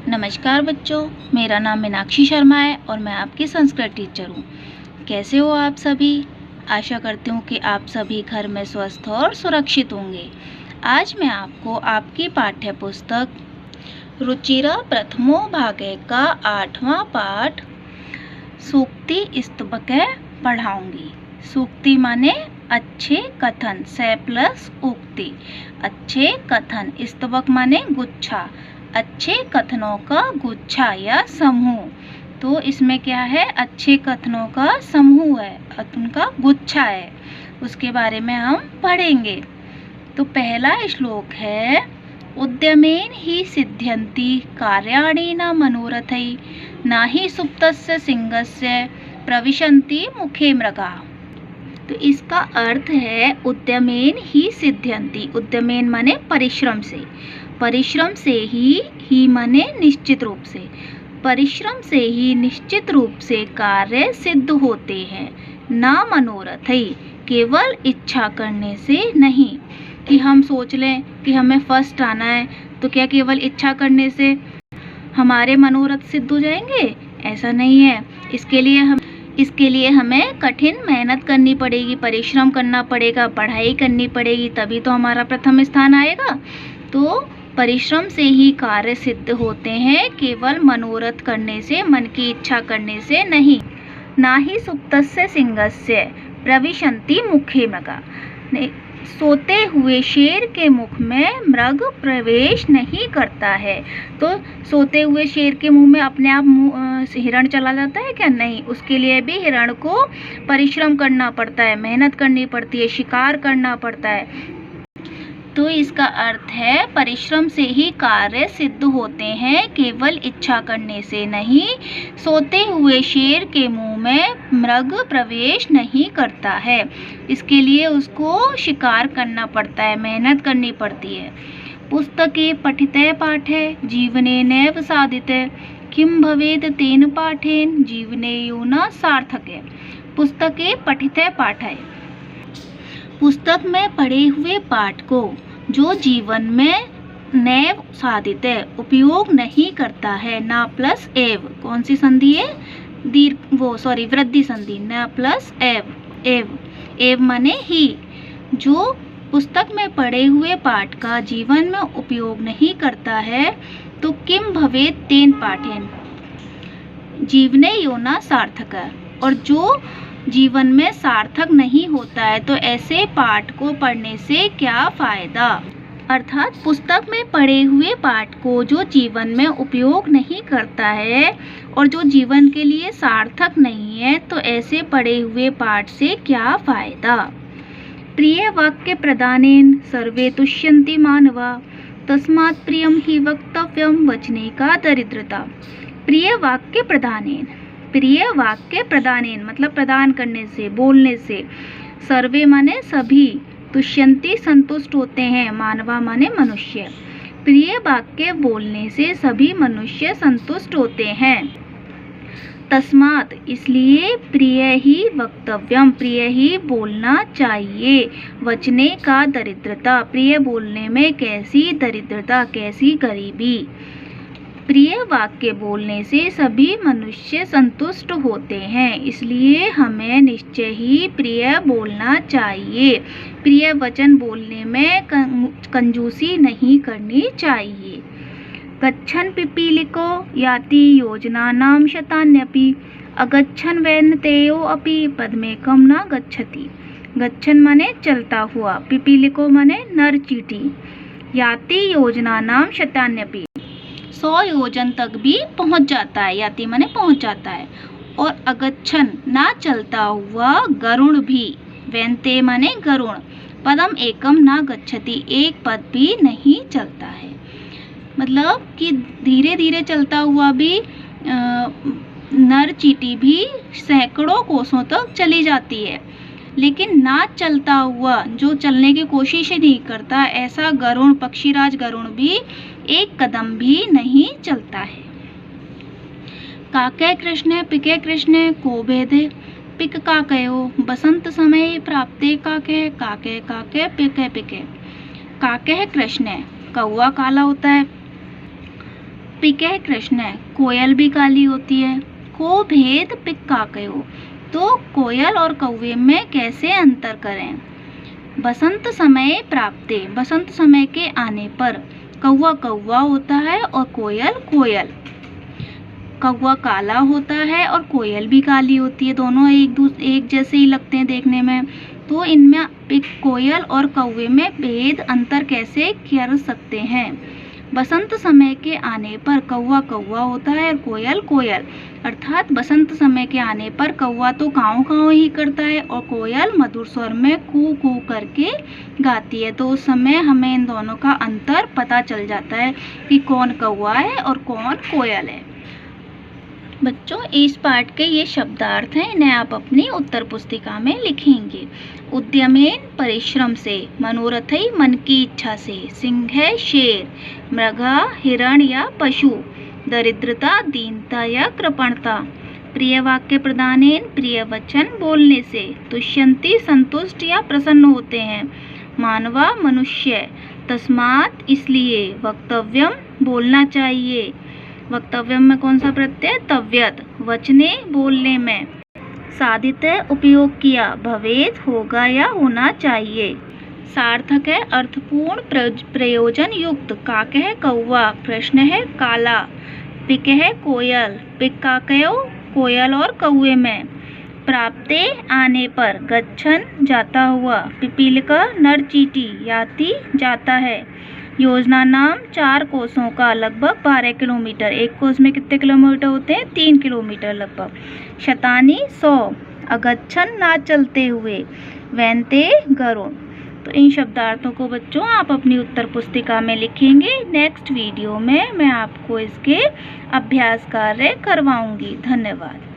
नमस्कार बच्चों, मेरा नाम मीनाक्षी शर्मा है और मैं आपकी संस्कृत टीचर हूँ। कैसे हो आप सभी? आशा करती हूँ कि आप सभी घर में स्वस्थ और सुरक्षित होंगे। आज मैं आपको आपकी पाठ्य पुस्तक रुचिरा प्रथमो भागे का 8वां पाठ सूक्ति स्तुवके पढ़ाऊंगी। सूक्ति माने अच्छे कथन, से प्लस उक्ति। अच्छे कथन, स्तुवक माने गुच्छा, अच्छे कथनों का गुच्छा या समूह। तो इसमें क्या है, अच्छे कथनों का समूह है, उनका गुच्छा है, उसके बारे में हम पढ़ेंगे। तो पहला श्लोक है, उद्यमेन ही सिद्ध्यन्ति कार्याणि न मनोरथै न हि सुप्तस्य सिंहस्य प्रविशन्ति मुखे मृगा। तो इसका अर्थ है उद्यमेन ही सिद्ध्यन्ति। उद्यमेन माने परिश्रम से, परिश्रम से ही माने निश्चित रूप से, परिश्रम से ही निश्चित रूप से कार्य सिद्ध होते हैं। ना मनोरथ है, केवल इच्छा करने से नहीं, कि हम सोच लें कि हमें फर्स्ट आना है तो क्या केवल इच्छा करने से हमारे मनोरथ सिद्ध हो जाएंगे? ऐसा नहीं है। इसके लिए हमें कठिन मेहनत करनी पड़ेगी, परिश्रम करना पड़ेगा, पढ़ाई करनी पड़ेगी, तभी तो हमारा प्रथम स्थान आएगा। तो परिश्रम से ही कार्य सिद्ध होते हैं, केवल मनोरथ करने से, मन की इच्छा करने से नहीं। ना ही सुप्तस्य सिंहस्य प्रविशन्ति मुखे मृगा। सोते हुए शेर के मुख में मृग प्रवेश नहीं करता है। तो सोते हुए शेर के मुंह में अपने आप हिरण चला जाता है क्या? नहीं, उसके लिए भी हिरण को परिश्रम करना पड़ता है, मेहनत करनी पड़ती है, शिकार करना पड़ता है। तो इसका अर्थ है परिश्रम से ही कार्य सिद्ध होते हैं, केवल इच्छा करने से नहीं। सोते हुए शेर के मुंह में मृग प्रवेश नहीं करता है, इसके लिए उसको शिकार करना पड़ता है, मेहनत करनी पड़ती है। पुस्तके पठिते पाठे जीवने नैव साधिते किम भवेद तेन पाठेन जीवने यो न सार्थके। पुस्तके पठिते पाठे, पुस्तक में पढ़े हुए पाठ को जो जीवन में नैव साधित है, उपयोग नहीं करता है। ना प्लस एव, कौन सी संधि है? वृद्धि संधि। ना प्लस एव, एव माने ही। जो पुस्तक में पढ़े हुए पाठ का जीवन में उपयोग नहीं करता है, तो किम भवेत तेन पाठेन जीवने यो न सार्थक। और जो जीवन में सार्थक नहीं होता है, तो ऐसे पाठ को पढ़ने से क्या फायदा? अर्थात पुस्तक में पढ़े हुए पाठ को जो जीवन में उपयोग नहीं करता है और जो जीवन के लिए सार्थक नहीं है, तो ऐसे पढ़े हुए पाठ से क्या फायदा? प्रिय वाक्य प्रदानेन सर्वे तुष्यन्ति मानवा तस्मात् प्रियम ही वक्तव्यम वचने का दरिद्रता। प्रिय वाक्य प्रदानेन, प्रिय वाक्य प्रदानेन मतलब प्रदान करने से, बोलने से। सर्वे माने सभी, तुष्यन्ति संतुष्ट होते हैं, मानवा माने मनुष्य। प्रिय वाक्य बोलने से सभी मनुष्य संतुष्ट होते हैं। तस्मात् इसलिए प्रिय ही वक्तव्यम, प्रिय ही बोलना चाहिए। वचने का दरिद्रता, प्रिय बोलने में कैसी दरिद्रता, कैसी गरीबी। प्रिय वाक्य बोलने से सभी मनुष्य संतुष्ट होते हैं, इसलिए हमें निश्चय ही प्रिय बोलना चाहिए। प्रिय वचन बोलने में कंजूसी नहीं करनी चाहिए। गच्छन् पिपीलिको याति योजनानां शतान्यपि अगच्छन् वैनतेयो अपि पद्मेकं न गच्छति। गच्छन् माने चलता हुआ, पिपीलिको माने नर चींटी, याति योजनानां शतान्यपि 100 योजन तक भी पहुंच जाता है, याति माने पहुंच जाता है। और अगच्छन ना चलता हुआ, गरुण भी, वैनते माने गरुण, पदम एकम ना गच्छति एक पद भी नहीं चलता है। मतलब कि धीरे धीरे चलता हुआ भी नर चींटी भी सैकड़ों कोसों तक चली जाती है, लेकिन ना चलता हुआ, जो चलने की कोशिश ही नहीं करता, ऐसा गरुण, पक्षीराज गरुण भी एक कदम भी नहीं चलता है। काके कृष्ण पिके कृष्ण को भेदे पिक काकयो बसंत समय प्राप्ते काके काके काके पिके पिके। काके कृष्ण, कौवा काला होता है, पिकह कृष्ण, कोयल भी काली होती है। को भेद पिक काकयो, तो कोयल और कौवे में कैसे अंतर करें। बसंत समय प्राप्ते, बसंत समय के आने पर कौवा कौवा होता है और कोयल कोयल। कौवा काला होता है और कोयल भी काली होती है, दोनों एक जैसे ही लगते हैं देखने में। तो इनमें कोयल और कौवे में भेद अंतर कैसे कर सकते हैं। बसंत समय के आने पर कौवा कौवा होता है और कोयल कोयल, अर्थात बसंत समय के आने पर कौवा तो काँव काँव ही करता है और कोयल मधुर स्वर में कू कू करके गाती है। तो उस समय हमें इन दोनों का अंतर पता चल जाता है कि कौन कौवा है और कौन कोयल है। बच्चों, इस पाठ के ये शब्दार्थ हैं, इन्हें आप अपनी उत्तर पुस्तिका में लिखेंगे। उद्यमेन परिश्रम से, मनोरथई मन की इच्छा से, सिंह शेर, मृगा हिरण या पशु, दरिद्रता दीनता या कृपणता, प्रिय वाक्य प्रदानेन प्रिय वचन बोलने से, तुष्यंती संतुष्ट या प्रसन्न होते हैं, मानवा मनुष्य, तस्मात् इसलिए, वक्तव्यम बोलना चाहिए, वक्तव्यम में कौन सा प्रत्यय, तव्यत, वचने बोलने में, साधित उपयोग किया, भवेत होगा या होना चाहिए, सार्थक है अर्थपूर्ण प्रयोजन युक्त, काक है कौवा, कृष्ण है काला, पिक है कोयल, पिक काकयो कोयल और कौवे में, प्राप्ते आने पर, गच्छन जाता हुआ, पिपीलिका नर चींटी, याति जाता है, योजना नाम 4 कोसों का लगभग 12 किलोमीटर, एक कोस में कितने किलोमीटर होते हैं, 3 किलोमीटर लगभग, शतानी 100, अगच्छन ना चलते हुए, वैनते गरुण। तो इन शब्दार्थों को बच्चों आप अपनी उत्तर पुस्तिका में लिखेंगे। नेक्स्ट वीडियो में मैं आपको इसके अभ्यास कार्य करवाऊंगी। धन्यवाद।